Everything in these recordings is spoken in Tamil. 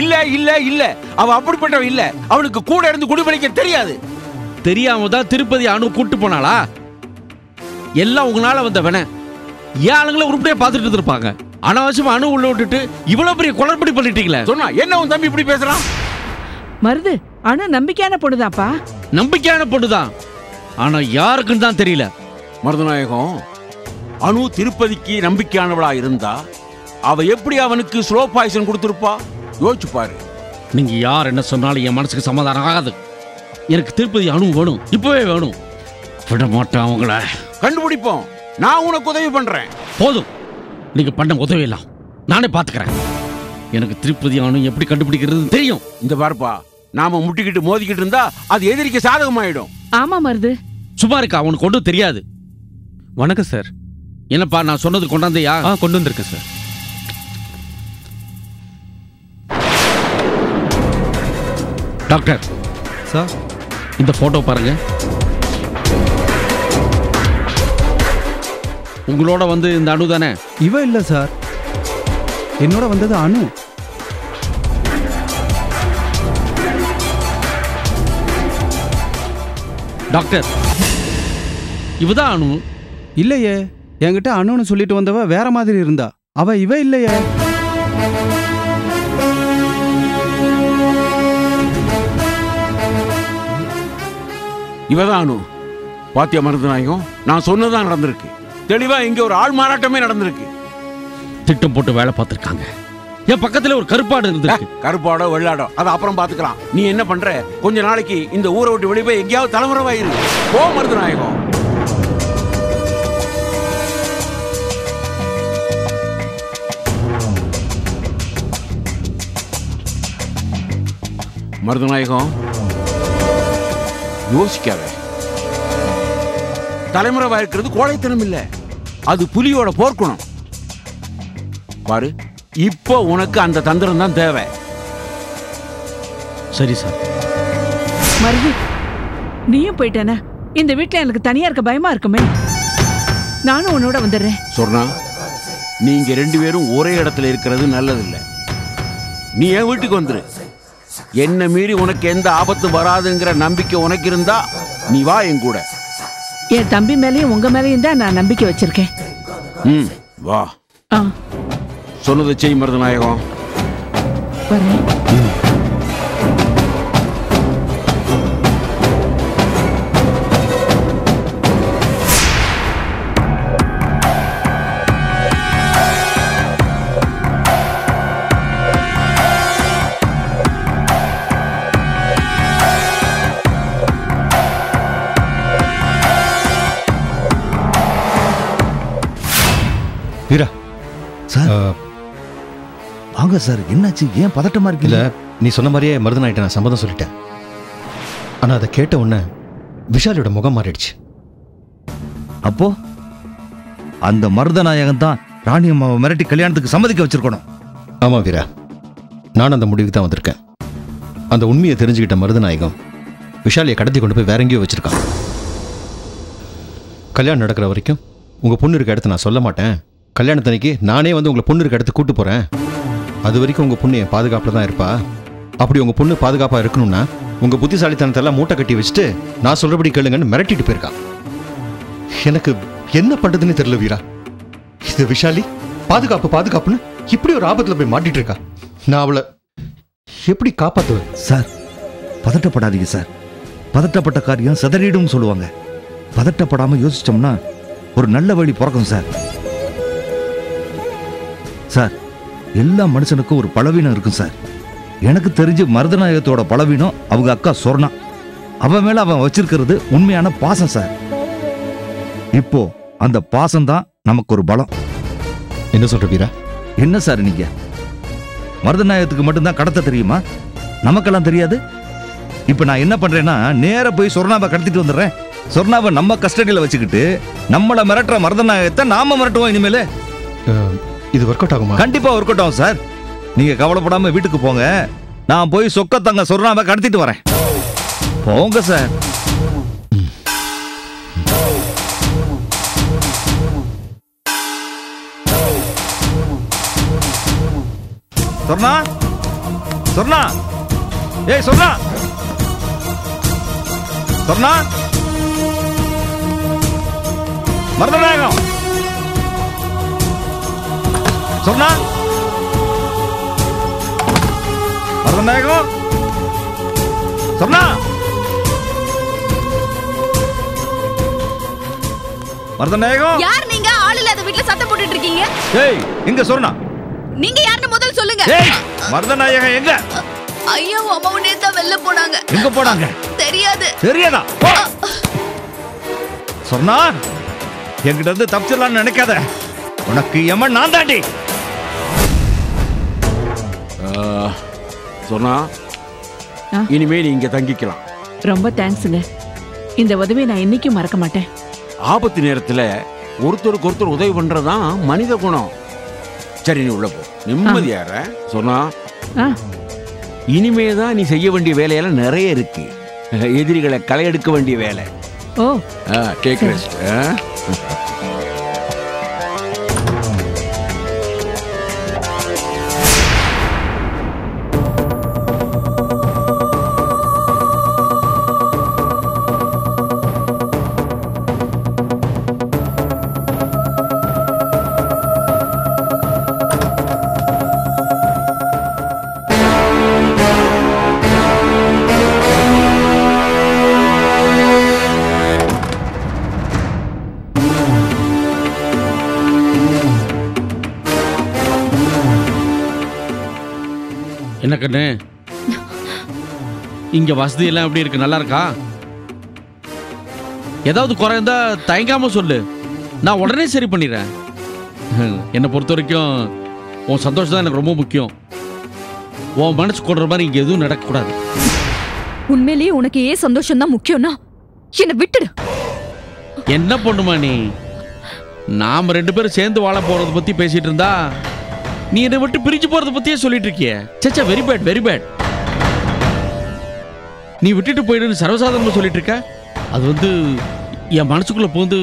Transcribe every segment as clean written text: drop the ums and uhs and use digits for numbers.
இல்ல இல்ல இல்ல, அவ அப்படிப்பட்டவ இல்ல. அவளுக்கு கூட இருந்து குடிபடிக்க தெரியாது. தெரியாம தான் திருப்பதி அணு கூட்டு போனாளா? எல்லாம் உங்களால வந்தவன ஏன் ஆளுங்களை உருப்படியா பார்த்துட்டு இருப்பாங்க. அனாவசியமா அணு உள்ள விட்டுட்டு இவ்வளவு பெரிய குளறுபடி பண்ணிட்டீங்களே. சொன்னா என்ன உன் தம்பி இப்படி பேசுறான்? மருது, அணு நம்பிக்கையான பொண்ணுதாப்பா. நம்பிக்கையான பொண்ணுதான், ஆனா யாருக்குன்னு தான் தெரியல. மருதநாயகம், அணு திருப்பதிக்கு நம்பிக்கையானவளா இருந்தா அவ எப்படி அவனுக்கு ஸ்லோ பாய்சன் கொடுத்திருப்பா? யோசிச்சு பாரு. நீங்க யார் என்ன சொன்னாலும் என் மனசுக்கு சமாதானம் ஆகாது. எனக்கு திருப்பதி அணு வேணும், இப்பவே வேணும். விட மாட்டேன் அவங்கள. கண்டுபிடிப்போம். நான் உனக்கு உதவி பண்றேன். போதும், நீங்க பண்ண உதவி எல்லாம் நானே பாத்துக்கிறேன். எனக்கு திருப்பதி அணு எப்படி கண்டுபிடிக்கிறது தெரியும். இந்த பாருப்பா, நாம முட்டிக்கிட்டு மோதிக்கிட்டு இருந்தா அது எதிரிக்கு சாதகமாயிடும். ஆமா மருது. சும்மா இருக்கா, அவனுக்கு ஒன்றும் தெரியாது. வணக்கம் சார். என்னப்பா நான் சொன்னது கொண்டாந்தையா? கொண்டு வந்திருக்கேன் சார். டாக்டர் சார், இந்த போட்டோ பாருங்க. உங்களோட வந்து இந்த அணு தானே? இவ இல்ல சார், என்னோட வந்தது அணு. டாக்டர், இவதான் அணு. இல்லையே, என்கிட்ட அணுன்னு சொல்லிட்டு வந்தவ வேற மாதிரி இருந்தா. அவ இவ இல்லையே. இவதான் அணு. பாத்தியா மருதநாயகம், நான் சொன்னதான் நடந்திருக்கு. தெளிவா இங்க ஒரு ஆள் மாறாட்டமே நடந்திருக்கு. திட்டம் போட்டு வேலை பார்த்திருக்காங்க. என் பக்கத்துல ஒரு கருப்பாடு இருந்திருக்கு. கருப்பாடோ வெள்ளாடோ அது அப்புறம் பாத்துக்கலாம். நீ என்ன பண்ற, கொஞ்ச நாளைக்கு இந்த ஊரை விட்டு வெளியே போய் எங்கேயாவது தலைமுறைவாயிரு. போ மருதநாயகம். மருதநாயகம், யோசிக்காத. தலைமுறை இருக்கிறது கோழைத்தனம் இல்ல, அது புலியோட போர்க்குணம். பாரு, இப்போ உனக்கு அந்த தந்திரம் தான் தேவை. சரி சார். மருது, நீயும் போயிட்டானே, இந்த வீட்டுல எனக்கு தனியா இருக்க பயமா இருக்குமே. நானும் உன்னோட வந்துடுறேன். சொன்னா, நீங்க ரெண்டு பேரும் ஒரே இடத்துல இருக்கிறது நல்லதில்லை. நீ என் வீட்டுக்கு வந்துரு. என்ன மீறி உனக்கு எந்த ஆபத்து வராதுங்கிற நம்பிக்கை உனக்கு இருந்தா நீ வா என் கூட. என் தம்பி மேலேயும் உங்க மேலேயும் தான் நான் நம்பிக்கை வச்சிருக்கேன். வா. சொன்னதை செய் மருதநாயகம். வரேன். வீரா சார், வாங்க சார். என்னாச்சு, ஏன் பதட்டமா இருக்கீங்க? நீ சொன்ன மாதிரியே மருதநாயிட்ட நான் சம்மதம் சொல்லிட்டேன். ஆனா அதை கேட்ட உடனே விஷாலியோட முகம் மாறிடுச்சு. அப்போ அந்த மருதநாயகன் தான் ராணி அம்மாவை மிரட்டி கல்யாணத்துக்கு சம்மதிக்க வச்சிருக்கணும். ஆமா வீரா, நான் அந்த முடிவுக்கு தான் வந்திருக்கேன். அந்த உண்மையை தெரிஞ்சுக்கிட்ட மருதநாயகம் விஷாலியை கடத்தி கொண்டு போய் வேற எங்கேயோ வச்சிருக்கான். கல்யாணம் நடக்கிற வரைக்கும் உங்க பொண்ணு இருக்க இடத்த நான் சொல்ல மாட்டேன். கல்யாணத்தன்னைக்கு நானே வந்து உங்களை பொண்ணு இருக்க இடத்து கூட்டு போறேன். அது வரைக்கும் உங்க பொண்ணு என் பாதுகாப்புல தான் இருப்பா. அப்படி உங்க பொண்ணு பாதுகாப்பா இருக்கணும்னா உங்க புத்திசாலித்தனத்தை எல்லாம் மூட்டை கட்டி வச்சுட்டு நான் சொல்றபடி கேளுங்கன்னு மிரட்டிட்டு போயிருக்கான். எனக்கு என்ன பண்றதுன்னு தெரியல வீரா. இது விஷாலி பாதுகாப்பு பாதுகாப்புன்னு இப்படி ஒரு ஆபத்துல போய் மாட்டிட்டு இருக்கா. நான் அவளை எப்படி காப்பாத்துவேன்? Sir, பதட்டப்படாதீங்க sir. பதட்டப்பட்ட காரியம் சிதறிடும் சொல்லுவாங்க. பதட்டப்படாம யோசிச்சோம்னா ஒரு நல்ல வழி பிறக்கும் சார். சார், எல்லா மனுஷனுக்கும் ஒரு பலவீனம் இருக்கும் சார். எனக்கு தெரிஞ்சு மருதநாயகத்தோட பலவீனம் அவங்க அக்கா சொர்ணா. அவன் மேல அவன் வச்சிருக்கிறது உண்மையான பாசம் சார். இப்போ அந்த பாசம் தான் நமக்கு ஒரு பலம். என்ன சொல்ற வீரா? என்ன சார் நீங்க, மருதநாயகத்துக்கு மட்டும்தான் கடத்த தெரியுமா? நமக்கெல்லாம் தெரியாது. இப்ப நான் என்ன பண்றேன்னா, நேர போய் சொர்ணாவை கடத்திட்டு வந்துடுறேன். சொர்ணாவை நம்ம கஸ்டடியில வச்சுக்கிட்டு நம்மள மிரட்டுற மருதநாயகத்தை நாம மிரட்டுவோம் இனிமேல. இது ஒர்க் அவுட் ஆகுமா? கண்டிப்பா ஒர்க் அவுட் ஆகும் சார். நீங்க கவலைப்படாம வீட்டுக்கு போங்க. நான் போய் சொக்கத்தங்க சொர்ணாவை கடத்திட்டு வரேன். போங்க சார். சொர்ணா, சொர்ணா, ஏய் சொர்ணா, சொர்ணா, மருதநாயகம், சொர்ணா, மருதநாயகம், சொர்ணா, மருதநாயகம். யார் நீங்க? ஆள் இல்லாத வீட்ல சத்தம் போட்டுட்டு இருக்கீங்க. ஏய், எங்க சொர்ணா? நீங்க யாருன்னு முதல்ல சொல்லுங்க. ஏய், மருதநாயகம் எங்க? ஐயோ, அம்மா உடனே தான் வெளில போனாங்க. எங்க போனாங்க? தெரியாது. தெரியாதா? சொன்னா என்கிட்ட இருந்து தப்பிச்சிடலாம்னு நினைக்காத. உனக்கு எமன் நான் தாண்டி. சொன்னா ஆ? இனிமே நீ இங்க தங்கிக்கலாம். ரொம்ப தேங்க்ஸுங்க. இந்த உதவியை நான் என்னைக்கும் மறக்க மாட்டேன். ஆபத்து நேரத்துல ஒருத்தருக்கு ஒருத்தர் உதவி பண்றதுதான் மனித குணம். சரி, நீ உள்ள போ, நிம்மதியார. சொன்னா ஆ, இனிமேதான் நீ செய்ய வேண்டிய வேலையெல்லாம் நிறைய இருக்கு. எதிரிகளை களை எடுக்க வேண்டிய வேலை. ஓ, டேக் ரெஸ்ட். என்ன கண்ணு, இங்க வசதி எல்லாம் எப்படி இருக்கு? நல்லா இருக்கா? ஏதாவது குறை இருந்தா தயங்காம சொல்லு, நான் உடனே சரி பண்ணிடுறேன். என்னை பொறுத்த வரைக்கும் உன் சந்தோஷம் தான் எனக்கு ரொம்ப முக்கியம். உன் மனசு கொடுற மாதிரி இங்க எதுவும் நடக்கக்கூடாது. உண்மையிலேயே உனக்கு ஏன் சந்தோஷம் தான் முக்கியம்னா என்ன விட்டுடு. என்ன பண்ணுமா நீ? நாம 2 பேரும் சேர்ந்து வாழ போறத பத்தி பேசிட்டு இருந்தா நீ என்னை விட்டு பிரிஞ்சு போறத பத்தியே சொல்லிட்டு இருக்கிய. சச்சா, வெரி பேட், வெரி பேட். நீ விட்டுட்டு போயிடுன்னு சர்வசாதாரணமா சொல்லிட்டு இருக்க. அது என் மனசுக்குள்ள போந்து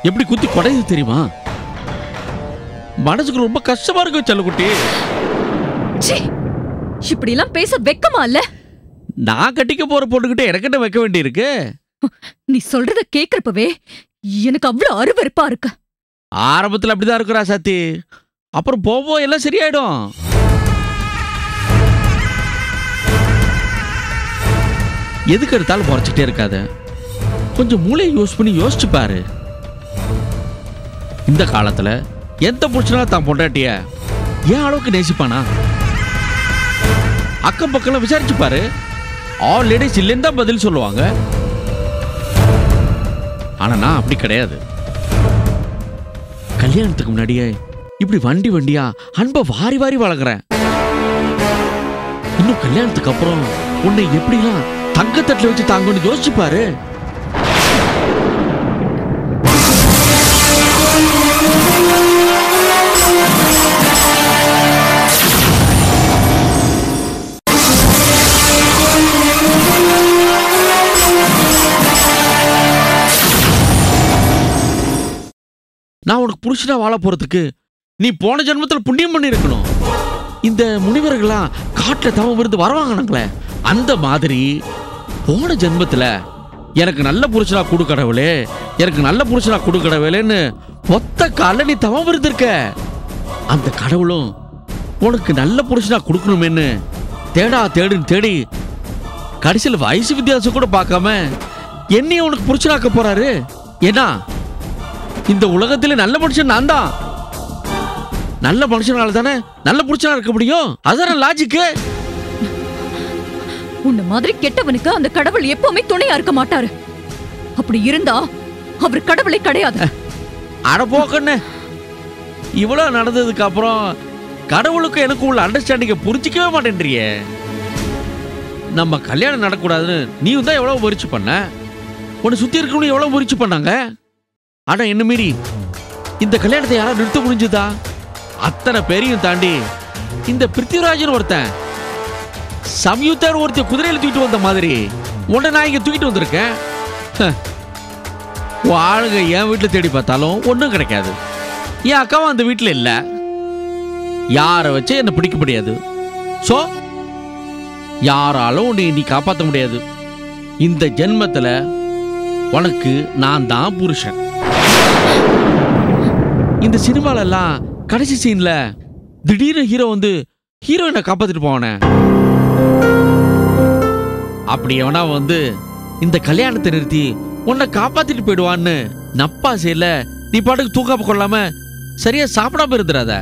எப்படி குத்தி கொடையுது தெரியுமா? மனசுக்கு ரொம்ப கஷ்டமா இருக்கு செல்லக்குட்டி. இப்படி எல்லாம் பேச வெக்கமா இல்ல? நான் கட்டிக்க போற பொண்ணுகிட்ட எனக்கு என்ன வைக்க வேண்டி இருக்கு? நீ சொல்றத கேக்குறப்பவே எனக்கு அவ்வளவு அருவருப்பா இருக்கு. ஆரம்பத்துல அப்படிதான் இருக்கிறா சாத்தி, அப்புறம் போவோ எல்லாம் சரியாயிடும். எதுக்கு எடுத்தாலும் குறைச்சிட்டே இருக்காத. கொஞ்சம் மூளையை யூஸ் பண்ணி யோசிச்சு பாரு. இந்த காலத்துல எந்த புருஷனா தான் பொண்டாட்டிய ஏன் அளவுக்கு நேசிப்பானா? அக்கம் பக்கம் விசாரிச்சு பாரு, ஆல் லேடிஸ் இல்லைன்னு தான் பதில் சொல்லுவாங்க. ஆனா நான் அப்படி கிடையாது. கல்யாணத்துக்கு முன்னாடியே இப்படி வண்டி வண்டியா அன்பை வாரி வாரி வளர்க்குறேன். இன்னும் கல்யாணத்துக்கு அப்புறம் உன்னை எப்படிலாம் தங்கத்தட்டுல வச்சு தாங்கன்னு யோசிச்சு பாரு. நான் உனக்கு புருஷனா வாழ போறதுக்கு நீ போன ஜென்மத்தில் புண்ணியம் பண்ணி இருக்கணும். இந்த முனிவர்கள்லாம் காட்டுல தவம் இருந்து வரவாங்கனாங்களே, அந்த மாதிரி போன ஜென்மத்துல எனக்கு நல்ல புருஷனா கொடு கடவுளே, எனக்கு நல்ல புருஷனா கொடு கடவுளேன்னு ஒத்த கால நீ தவம் இருந்திருக்க. அந்த கடவுளும் உனக்கு நல்ல புருஷனா கொடுக்கணுமேன்னு தேடுன்னு தேடி கடைசியில் வயசு வித்தியாசம் கூட பார்க்காம என்னையும் உனக்கு புருஷனாக்க போறாரு. ஏன்னா இந்த உலகத்திலே நல்ல மனுஷன் நான் தான். நல்ல மனுஷனால தானே நல்ல புருஷனா இருக்க முடியும். அதான் லாஜிக்கு. உன்ன மாதிரி கெட்டவனுக்கு அந்த கடவுள் எப்பவுமே துணையா இருக்க மாட்டாரு. அப்படி இருந்தா அவர் கடவுளே கிடையாது. அட போக்கண்ணே, இவ்வளவு நடந்ததுக்கு அப்புறம் கடவுளுக்கு எனக்கு உள்ள அண்டர்ஸ்டாண்டிங்க புரிஞ்சிக்கவே மாட்டேன்றியே. நம்ம கல்யாணம் நடக்கூடாதுன்னு நீயும் தான் எவ்வளவு முயற்சி பண்ண, உன்னை சுத்தி இருக்கவங்க எவ்வளவு முயற்சி பண்ணாங்க. ஆனா என்ன மீறி இந்த கல்யாணத்தை யாராவது நிறுத்த முடிஞ்சுதா? அத்தனை பேரையும் தாண்டி இந்த பிருத்திவிராஜன் ஒருத்தன் சம்யுக்தர் ஒருத்த குதிரையில தூக்கிட்டு வந்த மாதிரி உன்னை நான் இங்க தூக்கிட்டு வந்திருக்கேன். ஆளுங்க என் வீட்டுல தேடி பார்த்தாலும் ஒன்றும் கிடைக்காது. என் அக்காவும் அந்த வீட்டுல இல்ல. யாரை வச்சு என்ன பிடிக்க முடியாது. சோ யாராலும் உன்னை நீ காப்பாற்ற முடியாது. இந்த ஜென்மத்துல உனக்கு நான் தான் புருஷன். இந்த சினிமாலெல்லாம் கடைசி சீன்ல திடீர்னு ஹீரோ வந்து ஹீரோயினை காப்பாத்திட்டு போவானே, அப்படி எவனா வந்து இந்த கல்யாணத்தை நிறுத்தி உன்னை காப்பாத்திட்டு போயிடுவான்னு நப்பா செய்யல. நீ பாட்டுக்கு தூக்காம கொள்ளாம சரியா சாப்பிடாம இருந்துடாத.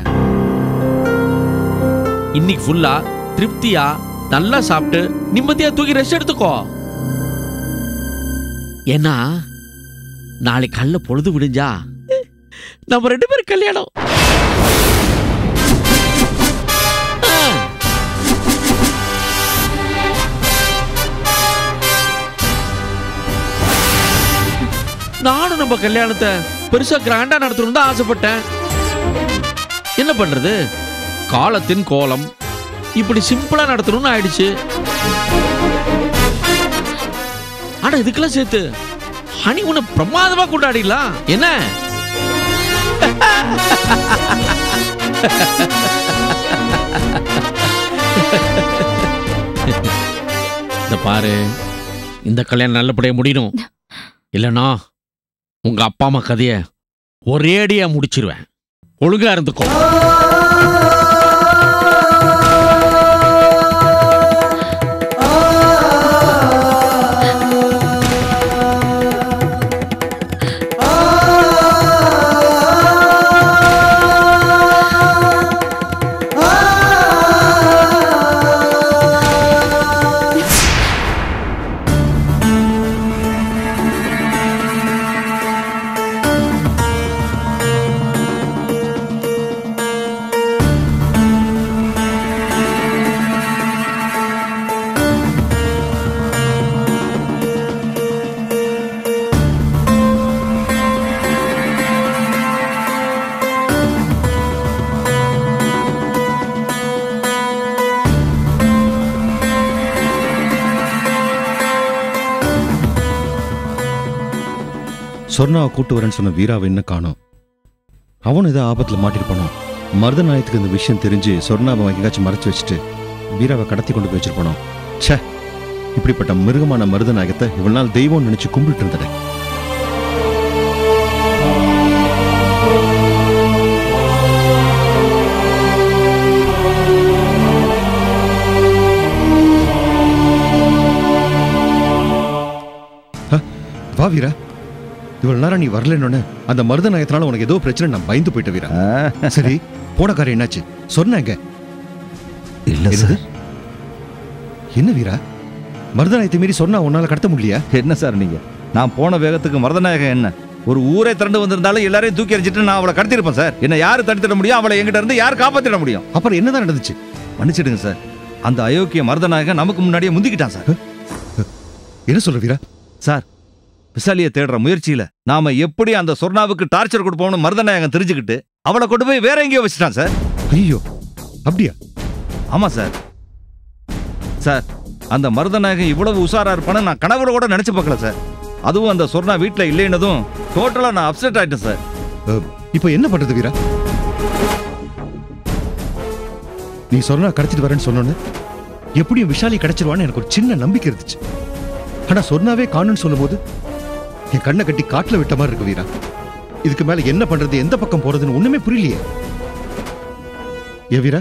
இன்னைக்கு ஃபுல்லா திருப்தியா நல்லா சாப்பிட்டு நிம்மதியா தூக்கி ரெஸ்ட் எடுத்துக்கோ. ஏன்னா நாளைக்கு காலைல பொழுது விடிஞ்சா நம்ம 2 பேரும் கல்யாணம். நானும் நம்ம கல்யாணத்தை பெருசா கிராண்டா நடத்தணும் தான் ஆசைப்பட்டேன். என்ன பண்றது, காலத்தின் கோலம் இப்படி சிம்பிளா நடத்தணும்னு ஆயிடுச்சு. ஆனா இதுக்கெல்லாம் சேர்த்து ஹனிமூனை பிரமாதமா கொண்டாடிடலாம். என்ன இந்த பாரு, இந்த கல்யாணம் நல்லபடியா முடியணும். இல்லைனா உங்க அப்பா அம்மா கதைய ஒரேடியா முடிச்சிருவேன். ஒழுங்கா இருந்துக்கோ. சொர்ணாவை கூட்டு வரேன்னு சொன்ன வீராவை என்ன காணோம்? அவனும் ஏதோ ஆபத்தில் மாட்டிருப்பானோ? மருதநாயத்துக்கு இந்த விஷயம் தெரிஞ்சு சொர்ணாவை எங்கேயாச்சும் மறைச்சு வச்சுட்டு வீராவை கடத்தி கொண்டு போய் வச்சிருப்பானோ? ச்சே, இப்படிப்பட்ட மிருகமான மருதநாயகத்தை இவ்வளவு நாள் தெய்வம் நினைச்சு கும்பிட்டு இருந்தேன். வா வீரா, இவ்வளவு நேரம் நீ வரலன்னு அந்த மருதநாயகத்தினால உனக்கு ஏதோ பிரச்சனை நான் பயந்து போயிட்ட வீரா. சரி, போன காரியம் என்னாச்சு? சொன்னாங்க இல்ல சார். என்ன வீரா, மருதநாயகத்தை மீறி சொன்னா உன்னால கடத்த முடியலையா? என்ன சார் நீங்க? நான் போன வேகத்துக்கு மருதநாயகம் என்ன ஒரு ஊரே திரண்டு வந்திருந்தாலும் எல்லாரையும் தூக்கி எறிஞ்சிட்டு நான் அவளை கடத்திருப்பேன் சார். என்ன யாரு தடுத்திட முடியும்? அவளை எங்கிட்ட இருந்து யார் காப்பாத்திட முடியும்? அப்புறம் என்னதான் நடந்துச்சு? மன்னிச்சிடுங்க சார், அந்த அயோக்கிய மருதநாயகன் நமக்கு முன்னாடியே முந்திக்கிட்டான் சார். என்ன சொல்ற வீரா? சார், விசாலியை தேடுற முயற்சியில நாம எப்படி அந்த சொர்ணாவுக்கு டார்ச்சர் கொடுப்போம்னு மருதநாயகன் தெரிஞ்சுக்கிட்டு அவளை கொண்டு போய் வேற எங்கேயோ வச்சுட்டான் சார். ஐயோ, அப்படியா? ஆமா சார். சார், அந்த மருதநாயகன் இவ்வளவு உஷாரா இருப்பான்னு நான் கனவுல கூட நினைச்சு பார்க்கல சார். அதுவும் அந்த சொர்ணா வீட்டுல இல்லைன்னதும் டோட்டலா நான் அப்செட் ஆயிட்டேன் சார். இப்போ என்ன பண்றது வீரா? நீ சொன்னா கடத்திட்டு வரேன்னு சொன்னோன்னு எப்படியும் விஷாலி கிடைச்சிருவான்னு எனக்கு ஒரு சின்ன நம்பிக்கை இருந்துச்சு. ஆனா சொன்னாவே காணுன்னு சொல்லும் போது என் கண்ணை கட்டி காட்டுல விட்ட மாதிரி இருக்கு வீரா. இதுக்கு மேல என்ன பண்றது, எந்த பக்கம் போறதுன்னு ஒண்ணுமே புரியலையே. ஏ வீரா,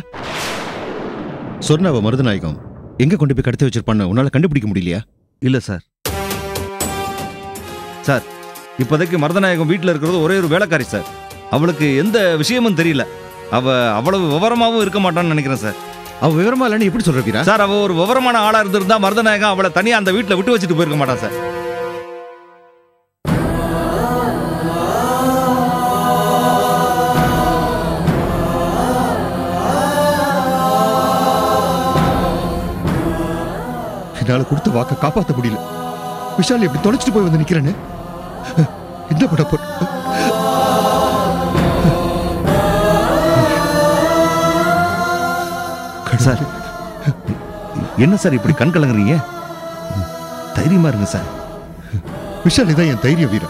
சொர்ணாவை மருதநாயகம் எங்க கொண்டு போய் கடத்தி வச்சிருப்பான்னு உன்னால கண்டுபிடிக்க முடியலையா? இல்ல சார். சார், இப்போதைக்கு மருதநாயகம் வீட்டில் இருக்கிறது ஒரே ஒரு வேலைக்காரி சார். அவளுக்கு எந்த விஷயமும் தெரியல. அவ அவ்வளவு விவரமாவும் இருக்க மாட்டான்னு நினைக்கிறேன் சார். அவ விவரமா இல்லைன்னு எப்படி சொல்ற வீரா? சார், அவ ஒரு விவரமான ஆளா இருந்திருந்தா மருதநாயகம் அவளை தனியா அந்த வீட்டில் விட்டு வச்சுட்டு போயிருக்க மாட்டான் சார். என்னால கொடுத்த வாக்க காப்பாற்ற முடியல. விஷால் எப்படி தொலைச்சிட்டு போய் வந்து நிக்கிறேன்னு என்ன பண்ண போ? சார், என்ன சார் இப்படி கண் கலங்குறீங்க? தைரியமா இருங்க சார். விஷால் இதான் என் தைரியம் வீரா.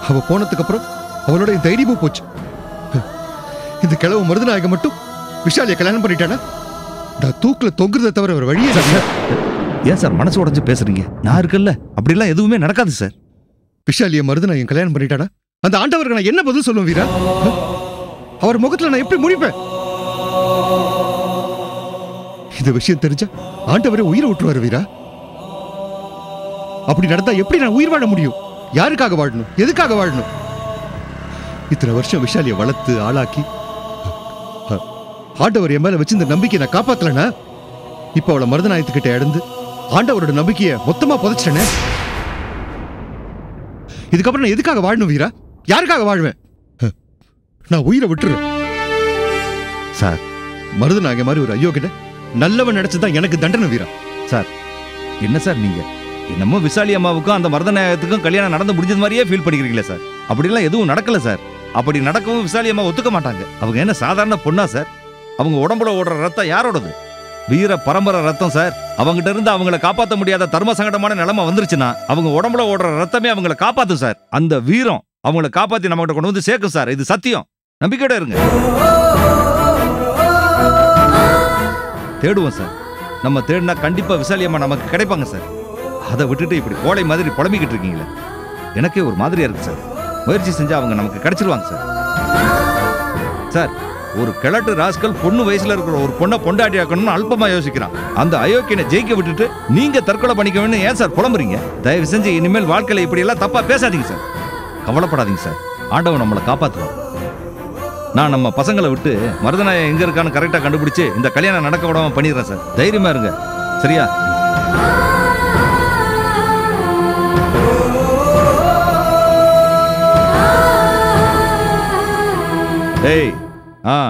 அவ போனதுக்கு அப்புறம் அவளோட என் தைரியமும் போச்சு. இந்த கிழவு மருதநாயகம் மட்டும் விஷாலிய கல்யாணம் பண்ணிட்டானா நான் தூக்குல தொங்குறதை தவிர ஒரு வழியே இல்லை. ஏன் சார் மனசு உடைஞ்சு பேசுறீங்க? நான் இருக்கல்ல, அப்படிலாம் எதுவுமே நடக்காது சார். விஷாலிய மருது நான் என் கல்யாணம் பண்ணிட்டானா அந்த ஆண்டவருக்கு நான் என்ன பதில் சொல்லுவேன் வீரா? அவர் முகத்துல நான் எப்படி முடிப்பேன்? இந்த விஷயம் தெரிஞ்சா ஆண்டவரே உயிரை விட்டுருவாரு வீரா. அப்படி நடந்தா எப்படி நான் உயிர் வாழ முடியும்? யாருக்காக வாழணும்? எதுக்காக வாழணும்? இத்தனை வருஷம் விஷாலிய வளர்த்து ஆளாக்கி ஆண்டவர் என் மேல வச்சு இந்த நம்பிக்கையை நான் காப்பாத்தலனா இப்ப அவளை மருதநாயத்துக்கிட்ட இழந்து ஆண்டவரோட நம்பிக்கையை மொத்தமா புதைச்சிட்டேனே. இதுக்கப்புறம் நான் எதுக்காக வாழணும் வீரா? யாருக்காக வாழ்வேன்? நான் உயிரை விட்டுறேன் சார். மருதநாயக மாதிரி ஒரு ஐயோ கிட்ட நல்லவன் நினைச்சுதான் எனக்கு தண்டனை வீரா. சார் என்ன சார் நீங்க என்னமோ விசாலி அம்மாவுக்கும் அந்த மருதநாயகத்துக்கும் கல்யாணம் நடந்து முடிஞ்சது மாதிரியே ஃபீல் பண்ணிக்கிறீங்களே சார். அப்படிலாம் எதுவும் நடக்கல சார். அப்படி நடக்கவும் விசாலி அம்மா ஒத்துக்க மாட்டாங்க. அவங்க என்ன சாதாரண பொண்ணா சார்? அவங்க உடம்புல ஓடுற ரத்தம் யாரோடது? வீர பரம்பரை ரத்தம் சார். அவங்ககிட்ட இருந்து அவங்களை காப்பாற்ற முடியாத தர்ம சங்கடமான நிலைமை வந்துருச்சுன்னா அவங்க உடம்புல ஓடுற ரத்தமே அவங்களை காப்பாத்தும் சார். அந்த வீரம் அவங்களை காப்பாத்தி நம்ம கிட்ட கொண்டு வந்து சேர்க்கும் சார். இது சத்தியம். நம்பிக்கையோட இருங்க. தேடுவோம் சார். நம்ம தேடினா கண்டிப்பா விசாலி அம்மா நமக்கு கிடைப்பாங்க சார். அதை விட்டுட்டு இப்படி கோழை மாதிரி புலம்பிக்கிட்டு இருக்கீங்களே, எனக்கே ஒரு மாதிரியா இருக்கு சார். முயற்சி செஞ்சா அவங்க நமக்கு கிடைச்சிருவாங்க சார். சார் ஒரு கிழட்டு ராஸ்கல் பொண்ணு வயசுல இருக்கிற ஒரு பொண்ணை பொண்டாட்டி ஆக்கணும்னு அல்பமா யோசிக்கிறான். அந்த அயோக்கியனை ஜெயிக்க விட்டுட்டு நீங்க தற்கொலை பண்ணிக்கணும்னு ஏன் சார் புலம்புறீங்க? தயவு செஞ்சு இனிமேல் வாழ்க்கையில இப்படி எல்லாம் தப்பா பேசாதீங்க சார். கவலைப்படாதீங்க சார். ஆண்டவன் நம்மளை காப்பாற்றுவான். நான் நம்ம பசங்களை விட்டு மருதநாயகம் எங்க இருக்கான்னு கரெக்டா கண்டுபிடிச்சு இந்த கல்யாணம் நடக்க விடாம பண்ணிடுறேன் சார். தைரியமா இருங்க. சரியா? ஏய்,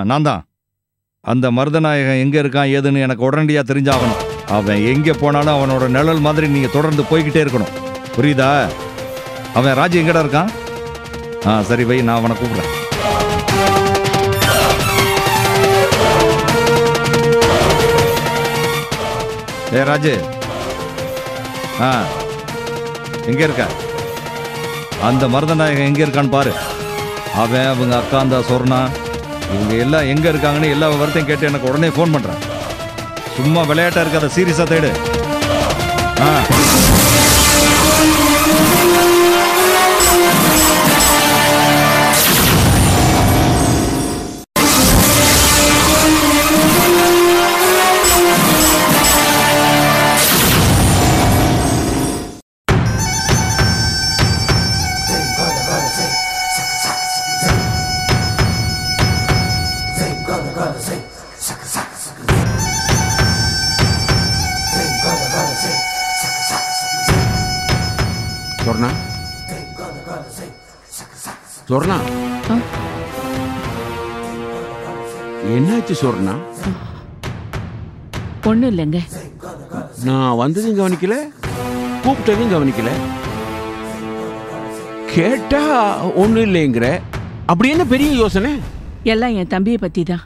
நான் தான். அந்த மருதநாயகன் எங்க இருக்கான் ஏதுன்னு எனக்கு உடனடியா தெரிஞ்சாகணும். அவன் எங்க போனாலும் அவனோட நிழல் மாதிரி நீங்க தொடர்ந்து போய்கிட்டே இருக்கணும். புரியுதா? அவன் ராஜி எங்கடா இருக்கான்? சரி வை, நான் அவனை கூப்பிடுறேன். ஏ ராஜு, எங்க இருக்க? அந்த மருதநாயகன் எங்க இருக்கான்னு பாரு. அவன் அவங்க அக்கா அந்த சொர்ணா இவங்க எல்லாம் எங்க இருக்காங்கன்னு எல்லா விவரத்தையும் கேட்டு எனக்கு உடனே ஃபோன் பண்றேன். சும்மா விளையாட்டா இருக்காத, சீரியஸா தேடு. சொர்ணா, சொர்ணா, என்னாச்சு சொர்ணா? ஒண்ணும் இல்லைங்க. நான் வந்ததும் கவனிக்கல, கூப்பிட்டதும் கவனிக்கல. கேட்டா ஒண்ணும் இல்லைங்கிற. அப்படி என்ன பெரிய யோசனை? எல்லாம் என் தம்பியை பத்தி தான்.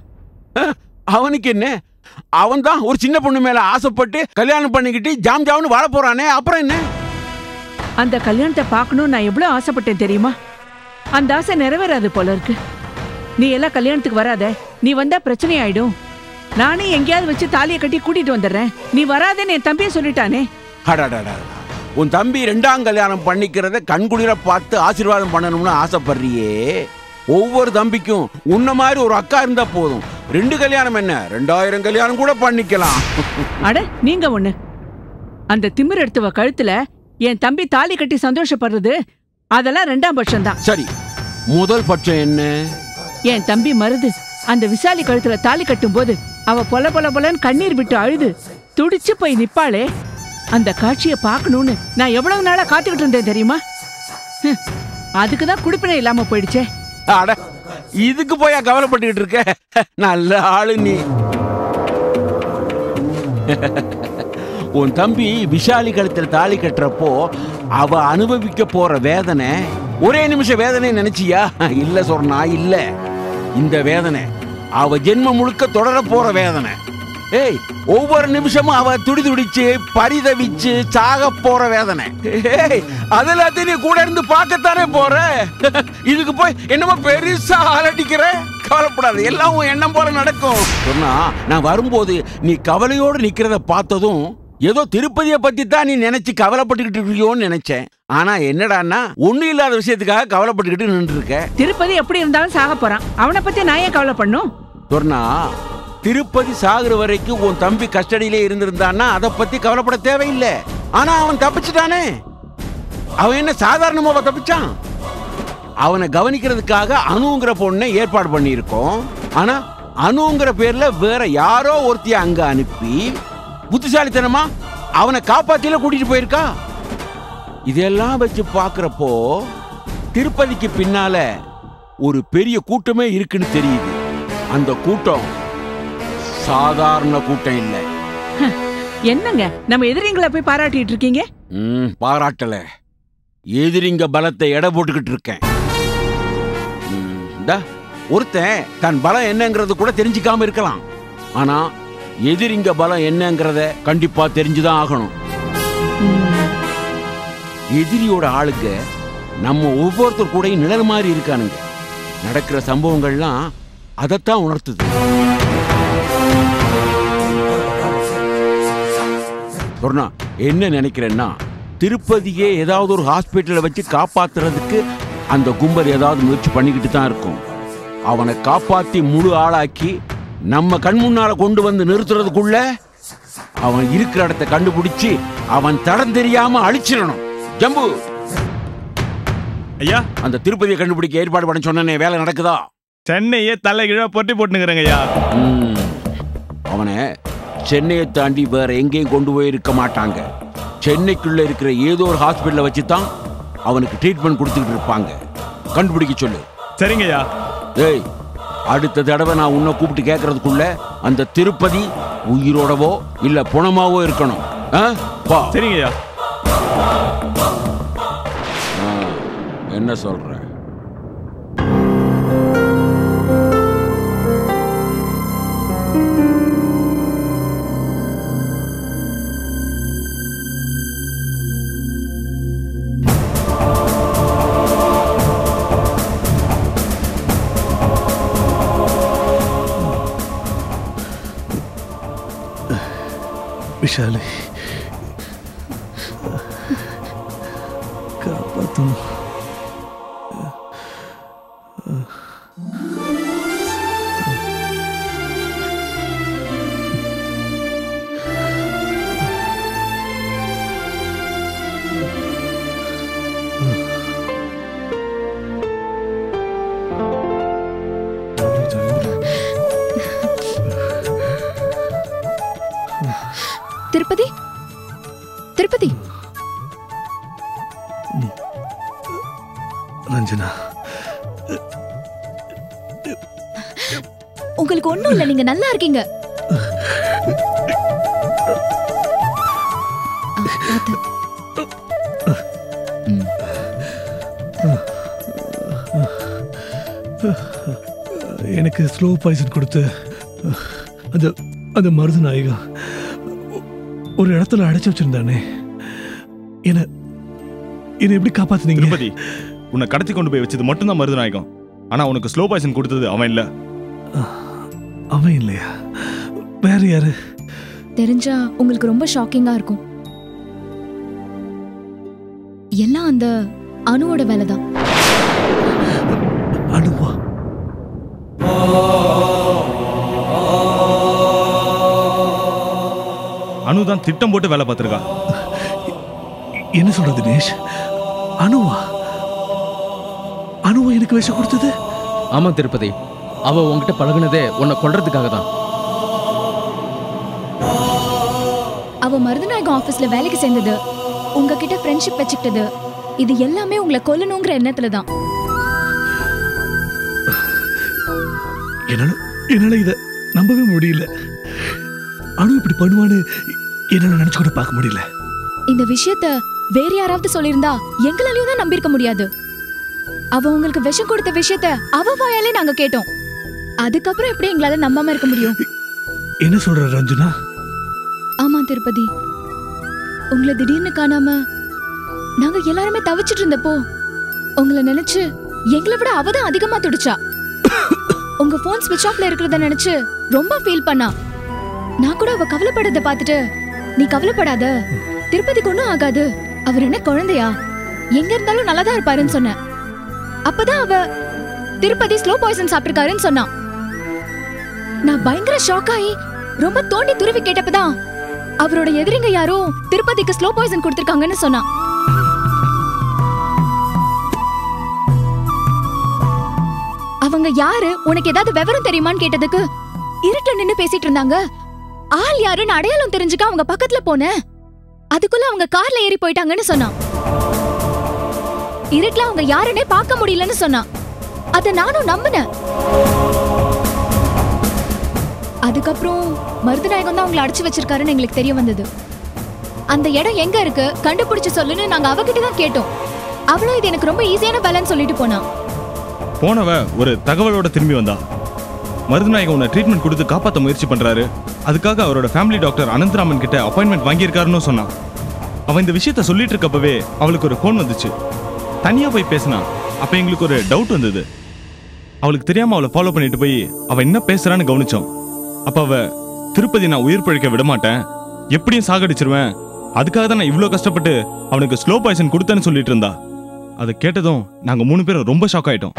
அவனுக்கு என்ன? அவன் தான் ஒரு சின்ன பொண்ணு மேல ஆசைப்பட்டு கல்யாணம் பண்ணிக்கிட்டு ஜாம் ஜாம்னு வாழ போறானே, அப்புறம் என்ன? அந்த கல்யாணத்தை பார்க்கணும்னு நான் எவ்வளவு ஆசைப்பட்டேன் தெரியுமா? அந்த ஆசை நிறைவேறாது போல இருக்கு. நீ எல்லாம் கல்யாணத்துக்கு வராத. நீ வந்தா பிரச்சனை ஆயிடும். நானே எங்கேயாவது வச்சு தாலியை கட்டி கூட்டிட்டு வந்துடுறேன். நீ வராதேன்னு என் தம்பியை சொல்லிட்டானே. அடாடாடா, உன் தம்பி 2ஆம் கல்யாணம் பண்ணிக்கிறத கண்குளிர பார்த்து ஆசீர்வாதம் பண்ணணும்னு ஆசைப்படுறியே. ஒவ்வொரு தம்பிக்கும் உன்ன மாதிரி ஒரு அக்கா இருந்தா போதும். 2 கல்யாணம் என்ன, 2000 கல்யாணம் கூட பண்ணிக்கலாம். அட நீங்க ஒண்ணு. அந்த திமிர் எடுத்தவ கழுத்துல என் தம்பி தாலி கட்டி சந்தோஷப்படுறது அதெல்லாம் 2ஆம் பட்சம் தான். சரி, முதல் பட்சம் என்ன? என் தம்பி மருது அந்த விசாலி கழுத்துல தாலி கட்டும் போது அவ பொல பொல பொலன்னு கண்ணீர் விட்டு அழுது துடிச்சு போய் நிப்பாளே, அந்த காட்சியை பார்க்கணும்னு நான் எவ்வளவு நாளா காத்துக்கிட்டு இருந்தேன் தெரியுமா? அதுக்குதான் குடிப்பினை இல்லாம போயிடுச்சே. அட, இதுக்கு போயா கவலைப்பட்டுக்கிட்டு இருக்க? நல்ல ஆளு நீ. உன் தம்பி விஷாலி கழுத்துல தாலி கட்டுறப்போ அவ அனுபவிக்க போற வேதனை ஒரே நிமிஷம் வேதனை நினைச்சியா? இல்ல சொன்னா இல்ல. இந்த வேதனை அவ ஜென்மம் முழுக்க தொடர போற வேதனை. ஏய், ஒவ்வொரு நிமிஷமும் அவ துடி துடிச்சு பரிதவிச்சு சாக போற வேதனை. ஏய், அதெல்லாத்தையும் நீ கூட இருந்து பார்க்கத்தானே போற. இதுக்கு போய் என்னமோ பெருசா அலட்டிக்கிற. கவலைப்படாது, எல்லாம் உன் எண்ணம் போல நடக்கும். சொன்னா நான் வரும்போது நீ கவலையோடு நிக்கிறத பார்த்ததும் ஏதோ திருப்பதியை பத்தி தான் நீ நினைச்சு கவலைப்பட்டுக்கிட்டு இருக்கியோன்னு நினைச்சேன். ஆனா என்னடான்னா ஒண்ணு இல்லாத விஷயத்துக்காக கவலைப்பட்டுக்கிட்டு நின்று இருக்க. திருப்பதி எப்படி இருந்தாலும் சாக போறான், அவனை பத்தி நான் ஏன் கவலை பண்ணும்? சொன்னா திருப்பதி சாகுற வரைக்கும் உன் தம்பி கஸ்டடியிலே இருந்திருந்தான்னா அதை பத்தி கவலைப்பட தேவையில்லை. ஆனா அவன் தப்பிச்சுட்டானே. அவன் என்ன சாதாரணமாக தப்பிச்சான்? அவனை கவனிக்கிறதுக்காக அனுங்கிற பொண்ணை ஏற்பாடு பண்ணியிருக்கோம். ஆனா அனுங்கிற பேர்ல வேற யாரோ ஒருத்திய அங்க அனுப்பி புத்திசாலித்தனமா அவனை காப்பாத்தில கூட்டிட்டு போயிருக்கா. இதெல்லாம் வச்சு பாக்குறப்போ திருப்பதிக்கு பின்னால ஒரு பெரிய கூட்டமே இருக்குன்னு தெரியுது. அந்த கூட்டம் சாதாரண கூட்டம் இல்ல. என்னங்க நம்ம எதிரிங்களை போய் பாராட்டிட்டு இருக்கீங்க? பாராட்டல, எதிரிங்க பலத்தை எடை போட்டுக்கிட்டு இருக்கேன். ஒருத்தன் தன் பலம் என்னங்கிறது கூட தெரிஞ்சுக்காம இருக்கலாம். ஆனா எதிரிங்க பலம் என்னங்கிறத கண்டிப்பா தெரிஞ்சுதான் ஆகணும். எதிரியோட ஆளுங்க நம்ம ஒவ்வொருத்தர் கூட நிழல் மாதிரி இருக்கானுங்க. நடக்கிற சம்பவங்கள்லாம் அதைத்தான் உணர்த்துது. சொன்னா என்ன நினைக்கிறேன்னா, திருப்பதியே ஏதாவது ஒரு ஹாஸ்பிட்டலை வச்சு காப்பாத்துறதுக்கு அந்த கும்பல் ஏதாவது முயற்சி பண்ணிக்கிட்டு தான் இருக்கும். அவனை காப்பாத்தி முழு ஆளாக்கி நம்ம கண் முன்னால கொண்டு வந்து நிறுத்துறதுக்குள்ள அவன் இருக்கிற இடத்தை கண்டுபிடிச்சு அவன் தடம் தெரியாம அழிச்சிடணும். ஜம்பு ஐயா, அந்த திருப்பதியை கண்டுபிடிக்க ஏற்பாடு பண்ண சொன்னே, வேலை நடக்குதா? சென்னையே தலைகீழா பொட்டி போட்டுங்கிறேங்க ஐயா. அவனை சென்னையை தாண்டி வேற எங்கேயும் கொண்டு போய் இருக்க மாட்டாங்க. சென்னைக்குள்ள இருக்கிற ஏதோ ஒரு ஹாஸ்பிட்டலை வச்சு தான் அவனுக்கு ட்ரீட்மெண்ட் கொடுத்துக்கிட்டு இருப்பாங்க. கண்டுபிடிக்க சொல்லு. சரிங்க ஐயா. ஏய், அடுத்த தடவை நான் உன்னை கூப்பிட்டு கேட்கறதுக்குள்ள அந்த திருப்பதி உயிரோடவோ இல்ல புணமாவோ இருக்கணும். சரிங்க ஐயா. என்ன சொல்ற? விஷாலி, காப்பாற்றணும். திருப்பதி, திருப்பதி. ரஞ்சனா, உங்களுக்கு ஒண்ணும் இல்ல, நீங்க நல்லா இருக்கீங்க. எனக்கு ஸ்லோ பாய்சன் கொடுத்து அந்த அந்த மருது நாயகம் ஒரு இடத்துல அடைச்சு வச்சிருந்தானே, என்ன எப்படி காப்பாத்துனீங்க? திருப்பதி, உன்னை கடத்தி கொண்டு போய் வச்சது மட்டும்தான் மருதநாயகம். ஆனா உனக்கு ஸ்லோ பாய்சன் கொடுத்தது அவன் இல்ல. அவன் இல்லையா? வேற யாரு? தெரிஞ்சா உங்களுக்கு ரொம்ப ஷாக்கிங்கா இருக்கும். எல்லாம் அந்த அனுவோட வேலைதான். அனுவா? அனுதான் திட்டம் போட்டு வேலை பார்த்திருக்கா. என்ன சொல்ற தினேஷ்? அனுவா? அனுவா எனக்கு விஷம் கொடுத்தது? ஆமா திருப்பதி, அவ உன்கிட்ட பழகுனதே உன்னை கொல்றதுக்காக தான். அவ மருதநாயகம் ஆபீஸ்ல வேலைக்கு சேர்ந்தது, உங்ககிட்ட ஃப்ரெண்ட்ஷிப் வச்சுக்கிட்டது, இது எல்லாமே உங்களை கொல்லணுங்கிற எண்ணத்துல தான். என்னால இத நம்பவே முடியல. அனு இப்படி பண்ணுவான்னு என்னால நினைச்சு கூட பார்க்க முடியல. இந்த விஷயத்த வேற யாராவது சொல்லியிருந்தா எங்களாலையும் தான் நம்பியிருக்க முடியாது. அவ உங்களுக்கு விஷம் கொடுத்த விஷயத்த அவ வாயாலே நாங்க கேட்டோம். அதுக்கப்புறம் எப்படி எங்களால நம்பாம இருக்க முடியும்? என்ன சொல்ற ரஞ்சனா? ஆமா திருப்பதி, உங்களை திடீர்னு காணாம நாங்க எல்லாருமே தவிச்சிட்டு இருந்தப்போ உங்களை நினைச்சு எங்களை விட அவதான் அதிகமா துடிச்சா. உங்க போன் ஸ்விட்ச் ஆஃப்ல இருக்கிறத நினைச்சு ரொம்ப ஃபீல் பண்ணா. நான் கூட அவ கவலைப்படறத பார்த்துட்டு, நீ கவலைப்படாத, திருப்பதிக்கு ஒண்ணும் ஆகாது, அவர் என்ன குழந்தையா, எங்க இருந்தாலும் நல்லாதான் இருப்பாருன்னு சொன்ன. அப்பதான் அவ திருப்பதி ஸ்லோ பாய்சன் சாப்பிட்டிருக்காருன்னு சொன்னா. நான் பயங்கர ஷாக் ஆகி ரொம்ப தோண்டி துருவி கேட்டப்பதான் அவரோட எதிரிங்க யாரோ திருப்பதிக்கு ஸ்லோ பாய்சன் கொடுத்திருக்காங்கன்னு சொன்னா. அவங்க யாரு, உனக்கு ஏதாவது விவரம் தெரியுமான்னு கேட்டதுக்கு இருட்டுல நின்னு பேசிட்டு இருந்தாங்க. ஆள் யாருன்னு அடையாளம் தெரிஞ்சுக்க அவங்க பக்கத்துல போன, அதுக்குள்ள அவங்க கார்ல ஏறி போயிட்டாங்கன்னு சொன்னான். இருட்டுல அவங்க யாருன்னே பார்க்க முடியலன்னு சொன்னான். அத நானும் நம்பினேன். அதுக்கப்புறம் மருதநாயகம் தான் அவங்களை அடைச்சு வச்சிருக்காருன்னு எங்களுக்கு தெரிய வந்தது. அந்த இடம் எங்க இருக்கு கண்டுபிடிச்சு சொல்லுன்னு நாங்க அவகிட்ட தான் கேட்டோம். அவளும் இது எனக்கு ரொம்ப ஈஸியான வேலைன்னு சொல்லிட்டு போனா. போனவ ஒரு தகவலோட திரும்பி வந்தா. மருதநாயகம் உன்னை ட்ரீட்மெண்ட் கொடுத்து காப்பாற்ற முயற்சி பண்றாரு, அதுக்காக அவரோட ஃபேமிலி டாக்டர் அனந்தராமன் கிட்ட அப்பாயின்மெண்ட் வாங்கியிருக்காருன்னு சொன்னான். அவன் இந்த விஷயத்த சொல்லிட்டு இருக்கப்பவே அவளுக்கு ஒரு ஃபோன் வந்துச்சு. தனியா போய் பேசினா. அப்ப எங்களுக்கு ஒரு டவுட் வந்தது. அவளுக்கு தெரியாம அவளை ஃபாலோ பண்ணிட்டு போய் அவ என்ன பேசுறான்னு கவனிச்சோம். அப்ப அவ, திருப்பதி நான் உயிர் பழிக்க விட மாட்டேன், எப்படியும் சாகடிச்சிருவேன், அதுக்காக தான் நான் இவ்வளோ கஷ்டப்பட்டு அவனுக்கு ஸ்லோ பாய்சன் கொடுத்தேன்னு சொல்லிட்டு இருந்தா. அதை கேட்டதும் நாங்க 3 பேரும் ரொம்ப ஷாக் ஆயிட்டோம்.